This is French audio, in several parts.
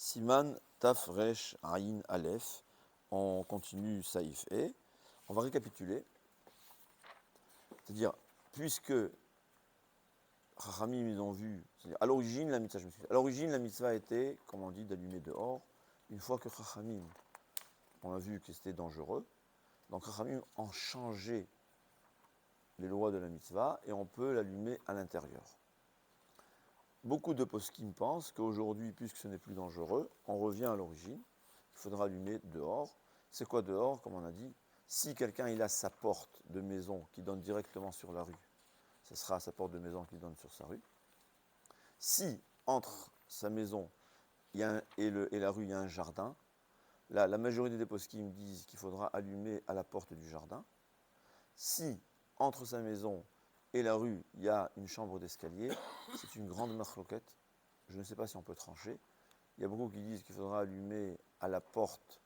Siman Taf Resh Ayin Aleph. On continue Saïf et on va récapituler. C'est-à-dire, puisque Chachamim ils ont vu, c'est-à-dire à l'origine la mitzvah était, comme on dit, d'allumer dehors. Une fois que Chachamim, on a vu que c'était dangereux, donc Chachamim ont changé les lois de la mitzvah et on peut l'allumer à l'intérieur. Beaucoup de poskim pensent qu'aujourd'hui, puisque ce n'est plus dangereux, on revient à l'origine. Il faudra allumer dehors. C'est quoi dehors, comme on a dit? Si quelqu'un il a sa porte de maison qui donne directement sur la rue, ce sera sa porte de maison qui donne sur sa rue. Si entre sa maison et la rue, il y a un jardin, là, la majorité des poskim disent qu'il faudra allumer à la porte du jardin. Si entre sa maison et la rue, il y a une chambre d'escalier, c'est une grande machloquette. Je ne sais pas si on peut trancher. Il y a beaucoup qui disent qu'il faudra allumer à la porte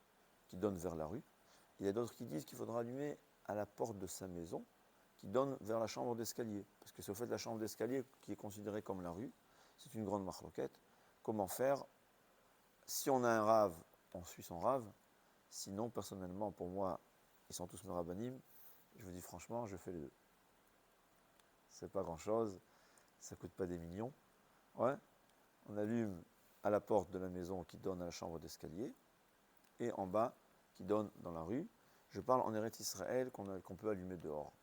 qui donne vers la rue. Il y a d'autres qui disent qu'il faudra allumer à la porte de sa maison qui donne vers la chambre d'escalier. Parce que c'est au fait de la chambre d'escalier qui est considérée comme la rue. C'est une grande machloquette. Comment faire? Si on a un rave, on suit son rave. Sinon, personnellement, pour moi, ils sont tous mes rabbanim. Je vous dis franchement, je fais les deux. C'est pas grand chose, ça coûte pas des millions. Ouais, on allume à la porte de la maison qui donne à la chambre d'escalier et en bas qui donne dans la rue. Je parle en Eretz Israël qu'on peut allumer dehors.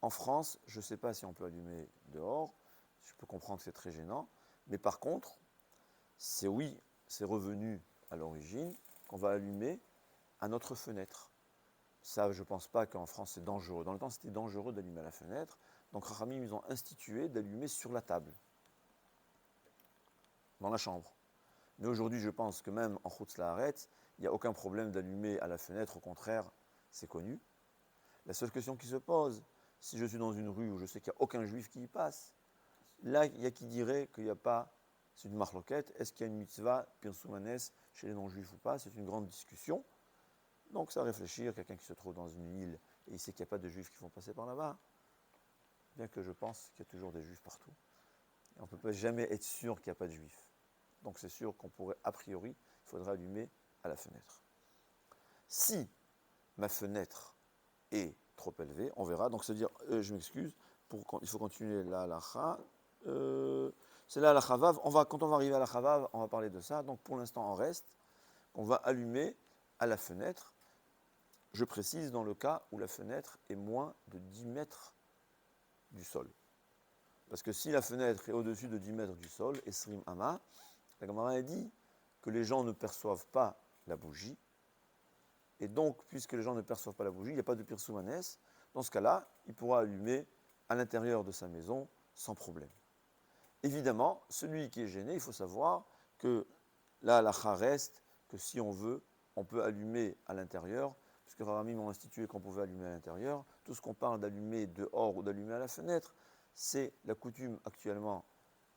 En France, je ne sais pas si on peut allumer dehors. Je peux comprendre que c'est très gênant. Mais par contre, c'est revenu à l'origine qu'on va allumer à notre fenêtre. Ça, je ne pense pas qu'en France, c'est dangereux. Dans le temps, c'était dangereux d'allumer à la fenêtre. Donc, Chachamim, ils ont institué d'allumer sur la table, dans la chambre. Mais aujourd'hui, je pense que même en Chutz La'aretz, il n'y a aucun problème d'allumer à la fenêtre. Au contraire, c'est connu. La seule question qui se pose, si je suis dans une rue où je sais qu'il n'y a aucun juif qui y passe, là, il y a qui dirait qu'il n'y a pas, c'est une marloquette, est-ce qu'il y a une mitzvah, pirsoumanes, chez les non-juifs ou pas? C'est une grande discussion. Donc, ça réfléchir, quelqu'un qui se trouve dans une île et il sait qu'il n'y a pas de juifs qui vont passer par là-bas, bien que je pense qu'il y a toujours des juifs partout. Et on ne peut pas jamais être sûr qu'il n'y a pas de juifs. Donc, c'est sûr qu'on pourrait, a priori, il faudrait allumer à la fenêtre. Si ma fenêtre est trop élevée, on verra. Donc, c'est-à-dire, je m'excuse, il faut continuer la halakha. C'est la halakha vav. Quand on va arriver à la halakha vav, on va parler de ça. Donc, pour l'instant, on reste. On va allumer à la fenêtre. Je précise dans le cas où la fenêtre est moins de 10 mètres du sol. Parce que si la fenêtre est au-dessus de 10 mètres du sol, Esrim Ama, la Gemara a dit que les gens ne perçoivent pas la bougie. Et donc, puisque les gens ne perçoivent pas la bougie, il n'y a pas de pirsoumanes. Dans ce cas-là, il pourra allumer à l'intérieur de sa maison sans problème. Évidemment, celui qui est gêné, il faut savoir que là, la halakha reste que si on veut, on peut allumer à l'intérieur, puisque Rahamim ont institué qu'on pouvait allumer à l'intérieur. Tout ce qu'on parle d'allumer dehors ou d'allumer à la fenêtre, c'est la coutume actuellement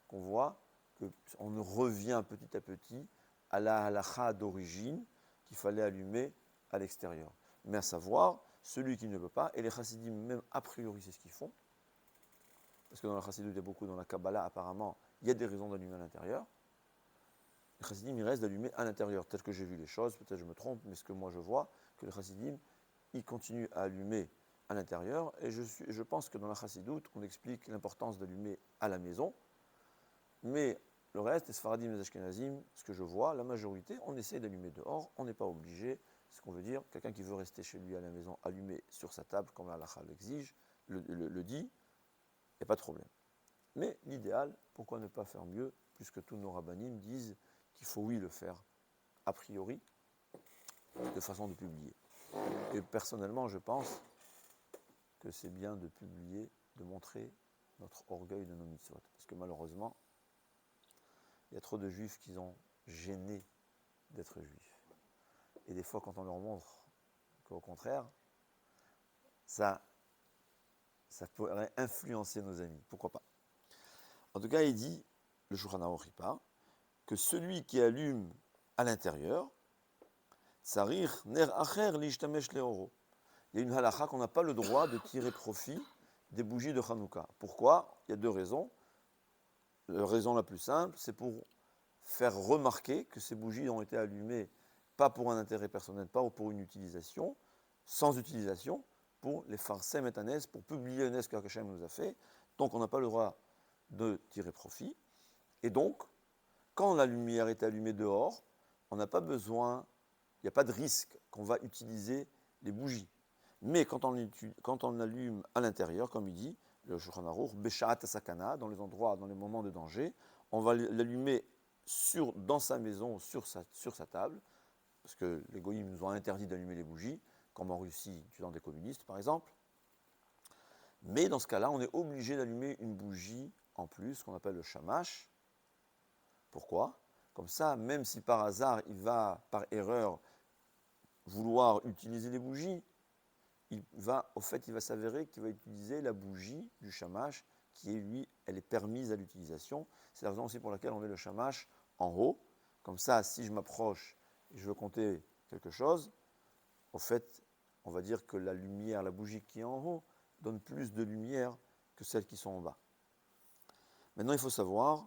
qu'on voit, qu'on revient petit à petit à la halakha d'origine qu'il fallait allumer à l'extérieur. Mais à savoir, celui qui ne peut pas, et les chassidim même a priori c'est ce qu'ils font, parce que dans la chassidut, il y a beaucoup, dans la Kabbalah apparemment, il y a des raisons d'allumer à l'intérieur. Les chassidim, il reste d'allumer à l'intérieur. Peut-être que j'ai vu les choses, peut-être que je me trompe, mais ce que moi je vois, que les chassidim, ils continuent à allumer à l'intérieur, et je pense que dans la chassidut, on explique l'importance d'allumer à la maison, mais le reste, les Sfaradim et les Ashkenazim, ce que je vois, la majorité, on essaie d'allumer dehors, on n'est pas obligé. Ce qu'on veut dire, quelqu'un qui veut rester chez lui à la maison, allumer sur sa table, comme la halakha l'exige, le dit, il n'y a pas de problème. Mais l'idéal, pourquoi ne pas faire mieux, puisque tous nos rabbanim disent qu'il faut oui le faire, a priori, de façon de publier. Et personnellement, je pense que c'est bien de publier, de montrer notre orgueil de nos mitzvot. Parce que malheureusement, il y a trop de juifs qui ont gêné d'être juifs. Et des fois, quand on leur montre qu'au contraire, ça pourrait influencer nos amis. Pourquoi pas? En tout cas, il dit, le Shulchan Aruch il parle, que celui qui allume à l'intérieur, tsarir ner acher lishtamesh leoro. Il y a une halakha qu'on n'a pas le droit de tirer profit des bougies de Hanouka. Pourquoi? Il y a deux raisons. La raison la plus simple, c'est pour faire remarquer que ces bougies ont été allumées pas pour un intérêt personnel, pas pour une utilisation, sans utilisation, pour les farsem et tanes, pour publier un ce qu'Hachem nous a fait. Donc on n'a pas le droit de tirer profit. Et donc, quand la lumière est allumée dehors, on n'a pas besoin, il n'y a pas de risque qu'on va utiliser les bougies. Mais quand on allume à l'intérieur, comme il dit, le Shulchan Aruch, Beshaat Sakana, dans les endroits, dans les moments de danger, on va l'allumer dans sa maison, sur sa table, parce que les goïms nous ont interdit d'allumer les bougies, comme en Russie, tuant des communistes par exemple. Mais dans ce cas-là, on est obligé d'allumer une bougie en plus, qu'on appelle le shamash. Pourquoi ? Comme ça, même si par hasard, il va, par erreur, vouloir utiliser les bougies, il va s'avérer qu'il va utiliser la bougie du shamash, qui est, lui, elle est permise à l'utilisation. C'est la raison aussi pour laquelle on met le shamash en haut. Comme ça, si je m'approche et je veux compter quelque chose, au fait, on va dire que la lumière, la bougie qui est en haut, donne plus de lumière que celles qui sont en bas. Maintenant, il faut savoir,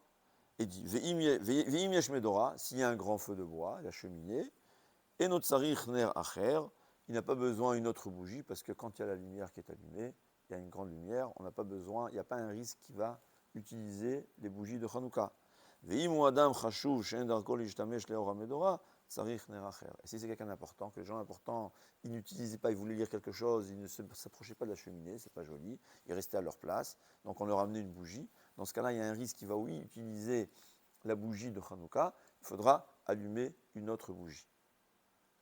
et dit, Ve'im yesh medora, s'il y a un grand feu de bois, la cheminée, et notre sarich ner acher, il n'a pas besoin d'une autre bougie, parce que quand il y a la lumière qui est allumée, il y a une grande lumière, on n'a pas besoin, il n'y a pas un risque qui va utiliser les bougies de Hanouka. Ve'im ou adam chashuv she'en darko l'ishtamesh le'or medora, sarich ner acher. Et si c'est quelqu'un d'important, que les gens importants, ils n'utilisaient pas, ils voulaient lire quelque chose, ils ne s'approchaient pas de la cheminée, c'est pas joli, ils restaient à leur place, donc on leur a amené une bougie. Dans ce cas-là, il y a un risque qui va, oui, utiliser la bougie de Hanouka, il faudra allumer une autre bougie,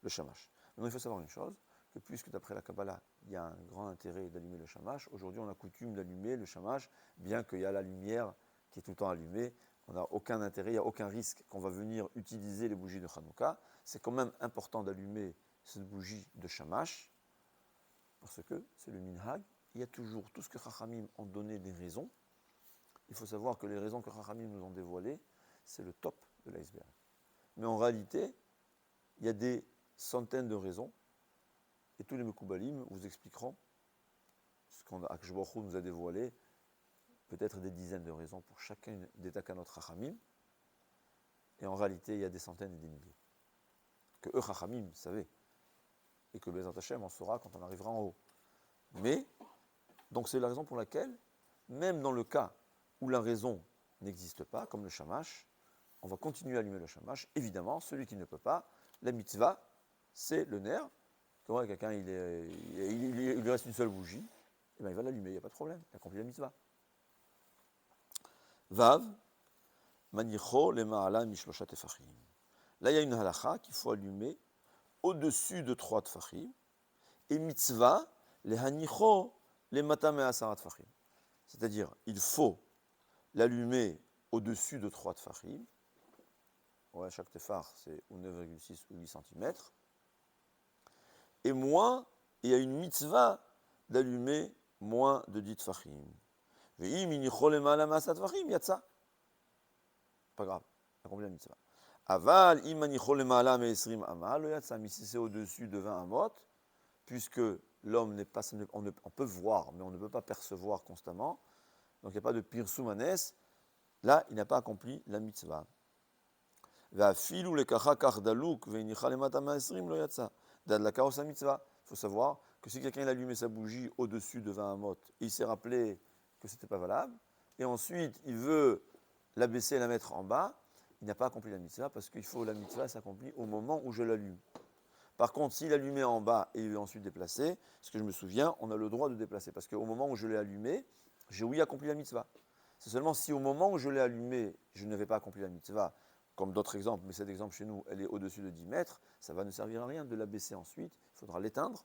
le shamash. Maintenant, il faut savoir une chose, que puisque d'après la Kabbalah, il y a un grand intérêt d'allumer le shamash, aujourd'hui on a coutume d'allumer le shamash, bien qu'il y a la lumière qui est tout le temps allumée, on n'a aucun intérêt, il n'y a aucun risque qu'on va venir utiliser les bougies de Hanouka. C'est quand même important d'allumer cette bougie de shamash, parce que c'est le minhag, il y a toujours tout ce que Chachamim ont donné des raisons. Il faut savoir que les raisons que Chachamim nous ont dévoilées, c'est le top de l'iceberg. Mais en réalité, il y a des centaines de raisons, et tous les Mekoubalim vous expliqueront ce qu'Akadosh Baruch Hu nous a dévoilé, peut-être des dizaines de raisons pour chacun des takanot Chachamim, et en réalité, il y a des centaines et des milliers. Que eux, Chachamim, savaient, et que Bezat Hashem en saura quand on arrivera en haut. Mais, donc c'est la raison pour laquelle, même dans le cas où la raison n'existe pas, comme le shamash, on va continuer à allumer le shamash. Évidemment, celui qui ne peut pas, la mitzvah, c'est le nerf. Quand quelqu'un il lui reste une seule bougie, et bien il va l'allumer, il n'y a pas de problème, il a accompli la mitzvah. Vav, manicho le ma'ala mishlosha tefachim. Là, il y a une halakha qu'il faut allumer au-dessus de 3 tefachim, et mitzvah, les hanicho, les matame asarat tefachim. C'est-à-dire, il faut l'allumer au-dessus de 3 tefachim. Ouais, chaque tefar, c'est 9,6 ou 8 cm. Et moins, il y a une mitzvah d'allumer moins de 10 tefachim. Pas grave, on a combien de mitzvah. Aval, mais si c'est au-dessus de 20 amot, puisque l'homme n'est pas, on peut voir, mais on ne peut pas percevoir constamment, donc il n'y a pas de pirsoumanes, là, il n'a pas accompli la mitzvah. Il faut savoir que si quelqu'un a allumé sa bougie au-dessus de 20 amot, il s'est rappelé que ce n'était pas valable, et ensuite il veut la baisser et la mettre en bas, il n'a pas accompli la mitzvah, parce qu'il faut la mitzvah s'accomplit au moment où je l'allume. Par contre, s'il allumait en bas et il veut ensuite déplacer, ce que je me souviens, on a le droit de déplacer, parce qu'au moment où je l'ai allumé, j'ai oui accompli la mitzvah. C'est seulement si au moment où je l'ai allumé, je n'avais pas accompli la mitzvah, comme d'autres exemples, mais cet exemple chez nous, elle est au-dessus de 10 mètres, ça va ne servir à rien de la baisser ensuite, il faudra l'éteindre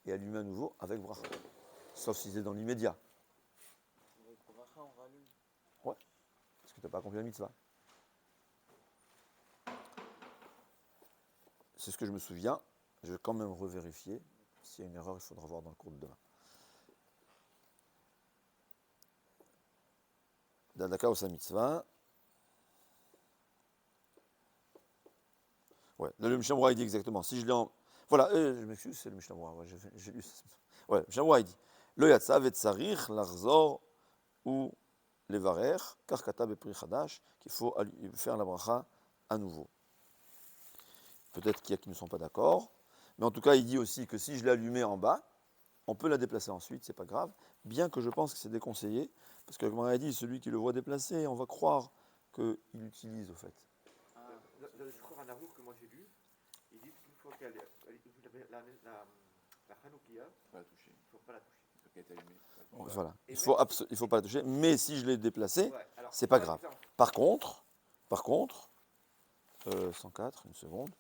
et allumer à nouveau avec bracha. Sauf si c'est dans l'immédiat. Avec bracha, on rallume. Ouais, parce que tu n'as pas accompli la mitzvah. C'est ce que je me souviens, je vais quand même revérifier. S'il y a une erreur, il faudra voir dans le cours de demain. D'Adaka ou sa mitzvah. Ouais, le Mishnah Berurah, il dit exactement. Si je l'ai en. Voilà, je m'excuse, c'est le Mishnah Berurah. Ouais, j'ai lu ça. Ouais, Mishnah Berurah, il dit Lo yatsa vetsarich l'arzor ou levarer, car kata bepri chadash, qu'il faut faire la bracha à nouveau. Peut-être qu'il y a qui ne sont pas d'accord, mais en tout cas, il dit aussi que si je l'ai allumée en bas, on peut la déplacer ensuite, c'est pas grave, bien que je pense que c'est déconseillé, parce que comme on a dit, celui qui le voit déplacer, on va croire qu'il l'utilise au fait. Ah, Dans le Shulchan Aruch que moi j'ai lu, ils disent qu'une fois qu'elle la Hanoukia, Faut pas la toucher. il ne faut pas la toucher. Une fois qu'elle est allumée. Voilà, Et il faut pas la toucher, mais si je l'ai déplacée, Ouais, alors, c'est pas la grave. différence. Par contre, 104, une seconde.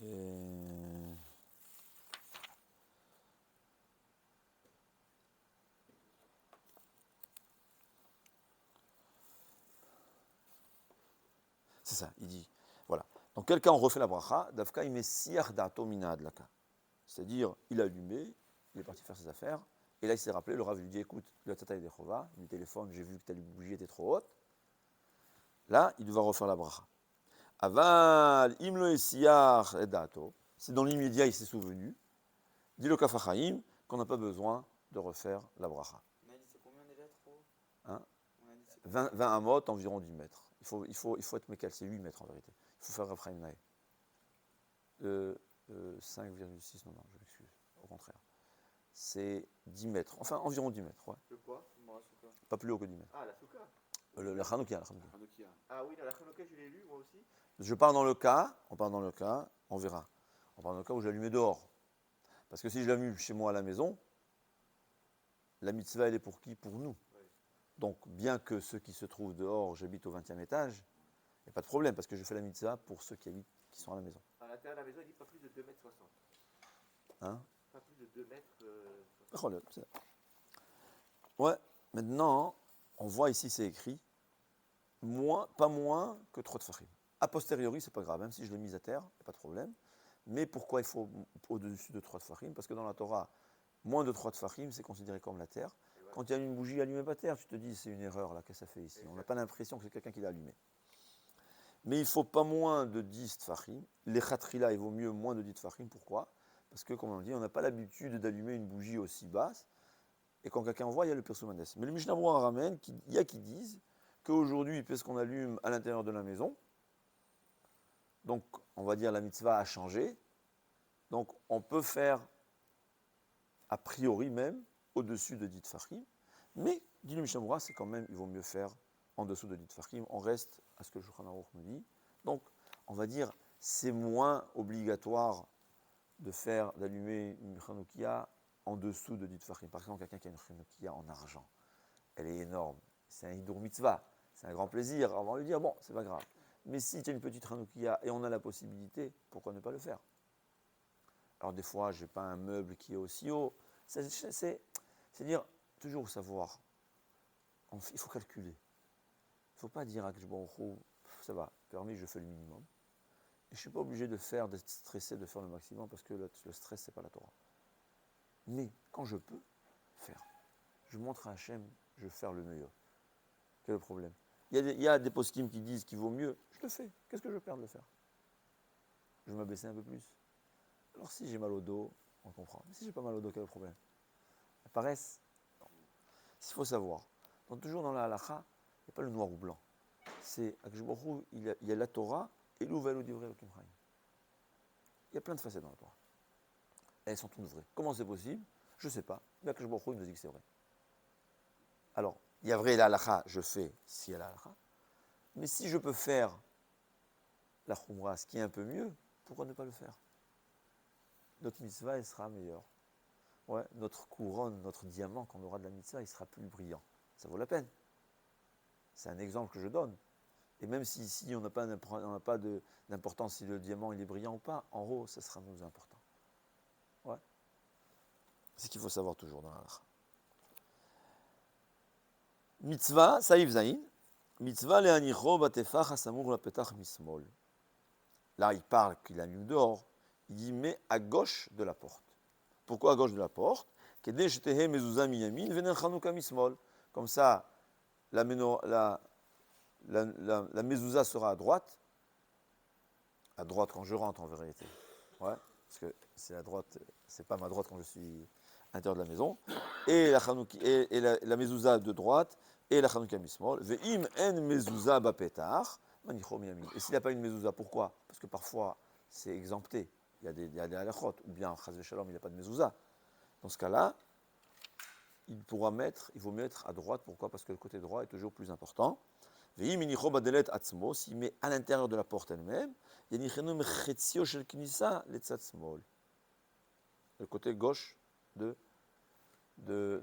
Et... C'est ça, il dit. Voilà. Donc quelqu'un refait la bracha, Dafka il met siach dato mina adlaka. C'est-à-dire, il a allumé, il est parti faire ses affaires, et là il s'est rappelé, le Rav lui dit écoute, le tata est dechova, il lui téléphone, j'ai vu que ta bougie était trop haute. Là, il va refaire la bracha. Aval, imlo et siach et dato. C'est dans l'immédiat, il s'est souvenu. Dit le Kafachaim qu'on n'a pas besoin de refaire la bracha. on a dit c'est combien déjà trop? Hein? On a dit c'est combien? 20 amot, environ 10 mètres. Il faut être mécal, c'est 8 mètres en vérité. Il faut faire Raphaël Nae. 5,6, non, je m'excuse. Au contraire. C'est 10 mètres. Enfin, environ 10 mètres, ouais. Le quoi? Bon, là, c'est quoi? Pas plus haut que 10 mètres. Ah, la Souka. Le Hanoukia, la Hanoukia. Hanoukia. Ah oui, la Hanouka, je l'ai lu moi aussi. Je pars dans le cas, on verra. On part dans le cas où j'allume dehors. Parce que si je l'allume chez moi à la maison, la mitzvah, elle est pour qui? Pour nous. Oui. Donc, bien que ceux qui se trouvent dehors, j'habite au 20e étage, il n'y a pas de problème, parce que je fais la mitzvah pour ceux qui sont à la maison. À l'intérieur de la maison, il dit pas plus de 2 mètres 60. Hein? Pas plus de 2 mètres 60. Relève, c'est ça. Ouais, maintenant, on voit ici, c'est écrit, pas moins que 3 tfachim. A posteriori, c'est pas grave, même si je l'ai mise à terre, il n'y a pas de problème. Mais pourquoi il faut au-dessus de 3 tfachim? Parce que dans la Torah, moins de 3 tfachim, c'est considéré comme la terre. Voilà. Quand il y a une bougie allumée par terre, tu te dis, c'est une erreur là que ça fait ici. On n'a pas l'impression que c'est quelqu'un qui l'a allumée. Mais il ne faut pas moins de 10 tfachim. Les khatrila, il vaut mieux moins de 10 tfachim. Pourquoi? Parce que, comme on dit, on n'a pas l'habitude d'allumer une bougie aussi basse. Et quand quelqu'un voit, il y a le Pirsoumandes. Mais le Mishnah Berurah ramène, il y a qui disent qu'aujourd'hui, puisqu'on allume à l'intérieur de la maison, donc on va dire la mitzvah a changé, donc on peut faire a priori même au-dessus de 10 tfachim, mais dit le Mishnah Berurah, c'est quand même, il vaut mieux faire en dessous de 10 tfachim, on reste à ce que le Shulchan Aruch nous dit. Donc on va dire, c'est moins obligatoire d'allumer une Hanoukia en dessous de 10 tfachim. Par exemple, quelqu'un qui a une Hanoukia en argent, elle est énorme, c'est un hidour mitzvah, c'est un grand plaisir, on va lui dire, bon, c'est pas grave. Mais si tu as une petite Hanoukia et on a la possibilité, pourquoi ne pas le faire? Alors des fois, je n'ai pas un meuble qui est aussi haut. C'est dire, toujours savoir. Il faut calculer. Il ne faut pas dire à Kjborou, ça va, permis, je fais le minimum. Et je ne suis pas obligé d'être stressé, de faire le maximum, parce que le stress, ce n'est pas la Torah. Mais quand je peux faire, je montre à Hachem, je vais faire le meilleur. Quel est le problème? Il y a des poskim qui disent qu'il vaut mieux, je le fais. Qu'est-ce que je perds de le faire? Je vais m'abaisser un peu plus. Alors si j'ai mal au dos, on comprend. Mais si j'ai pas mal au dos, quel est le problème? La paresse? Non. Il faut savoir. Donc toujours dans la halakha, il n'y a pas le noir ou blanc. C'est Akjborou, il y a la Torah et l'ouvel ou d'ivré au Kimchaim. Il y a plein de facettes dans la Torah. Elles sont toutes vraies. Comment c'est possible? Je ne sais pas. Mais Akjborou, il nous dit que c'est vrai. Alors, il y a vrai la halakha, je fais si il y a la halakha. Mais si je peux faire la khumra, ce qui est un peu mieux, pourquoi ne pas le faire? Notre mitzvah, elle sera meilleure. Ouais, notre couronne, notre diamant qu'on aura de la mitzvah, il sera plus brillant. Ça vaut la peine. C'est un exemple que je donne. Et même si ici, on n'a pas d'importance si le diamant il est brillant ou pas, en haut, ça sera nous important. Ouais. C'est ce qu'il faut savoir toujours dans la halakha. Mitzvah, saïf zaïn. Mitzvah le'anicho batefach hasamur lapetach mismol. Là, il parle qu'il allume dehors. Il dit, mais à gauche de la porte. Pourquoi à gauche de la porte? Comme ça, la mezouza sera à droite. À droite quand je rentre en vérité. Ouais, parce que c'est à droite, c'est pas ma droite quand je suis à l'intérieur de la maison. Et la mezouza de droite, et la Chanouka mismol. Ve'im en mezouza bapetach, manicho miyamin. Et s'il n'y a pas une mezouza, pourquoi? Parce que parfois, c'est exempté. Il y a des halachot, ou bien, chas v'shalom, il n'y a pas de mezouza. Dans ce cas-là, il vaut mettre à droite. Pourquoi? Parce que le côté droit est toujours plus important. S'il met à l'intérieur de la porte elle-même, le côté gauche de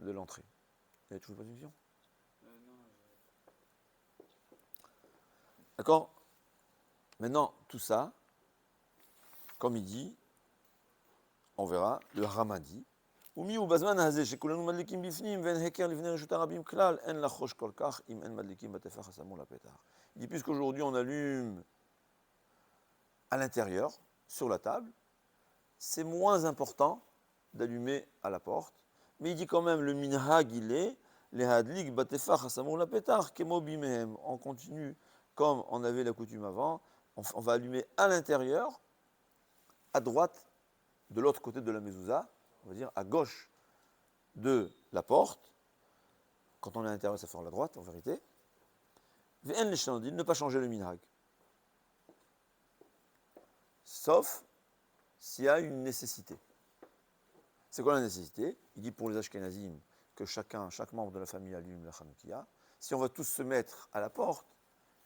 l'entrée. Il n'y a toujours pas de vision? Non. D'accord? Maintenant, tout ça, comme il dit, on verra, le Rama dit, il dit, puisqu'aujourd'hui on allume à l'intérieur, sur la table, c'est moins important d'allumer à la porte, mais il dit quand même, le minhag il est, les hadlik batefach hasamur la pétar, kemo bimehem, on continue comme on avait la coutume avant, on va allumer à l'intérieur, à droite, de l'autre côté de la mezouza, on va dire à gauche de la porte. Quand on est à l'intérieur, ça fait à la droite, en vérité. V'en l'shandil, ne pas changer le minhag. Sauf s'il y a une nécessité. C'est quoi la nécessité? Il dit pour les Ashkenazim que chaque membre de la famille allume la Hanoukia. Si on va tous se mettre à la porte,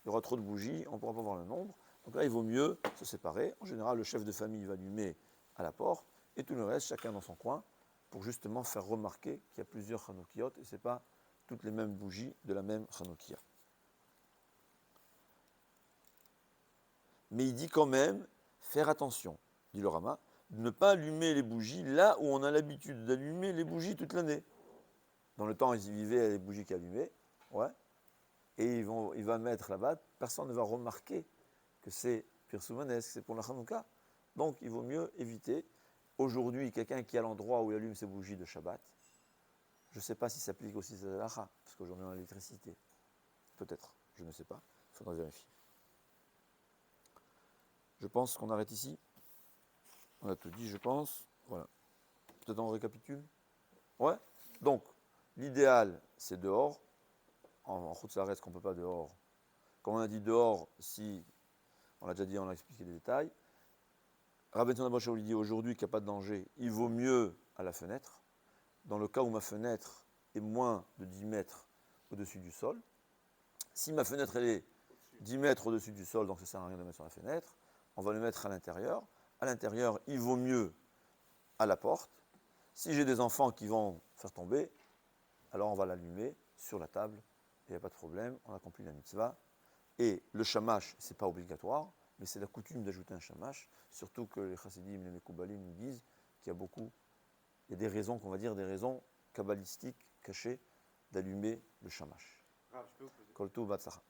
il y aura trop de bougies, on ne pourra pas voir le nombre. Donc là, il vaut mieux se séparer. En général, le chef de famille va allumer à la porte et tout le reste, chacun dans son coin, pour justement faire remarquer qu'il y a plusieurs Hanoukiot et ce n'est pas toutes les mêmes bougies de la même Hanoukia. Mais il dit quand même, faire attention, dit le Rama, de ne pas allumer les bougies là où on a l'habitude d'allumer les bougies toute l'année. Dans le temps, ils y vivaient les bougies qui allumaient, ouais, et il va mettre là-bas, personne ne va remarquer que c'est Pirsoumanesque, c'est pour la Hanouka. Donc il vaut mieux éviter. Aujourd'hui, quelqu'un qui est à l'endroit où il allume ses bougies de Shabbat, je ne sais pas si ça s'applique aussi à l'Alacha, parce qu'aujourd'hui on a l'électricité. Peut-être, je ne sais pas, il faudra vérifier. Je pense qu'on arrête ici. On a tout dit, je pense. Voilà. Peut-être on récapitule. Ouais. Donc, l'idéal, c'est dehors. En route, ça reste qu'on ne peut pas dehors. Comme on a dit dehors, si, on l'a déjà dit, on a expliqué les détails. Rabbi Tzon lui dit aujourd'hui qu'il n'y a pas de danger, il vaut mieux à la fenêtre. Dans le cas où ma fenêtre est moins de 10 mètres au-dessus du sol. Si ma fenêtre elle est 10 mètres au-dessus du sol, donc ça ne sert à rien de mettre sur la fenêtre, on va le mettre à l'intérieur. À l'intérieur, il vaut mieux à la porte. Si j'ai des enfants qui vont faire tomber, alors on va l'allumer sur la table. Il n'y a pas de problème, on accomplit la mitzvah. Et le shamash, ce n'est pas obligatoire, mais c'est la coutume d'ajouter un shamash, surtout que les chassidim, les mekoubalim nous disent qu'il y a des raisons, qu'on va dire, des raisons kabbalistiques cachées d'allumer le shamash. Ah, je peux vous poser. Koltou Batsacha.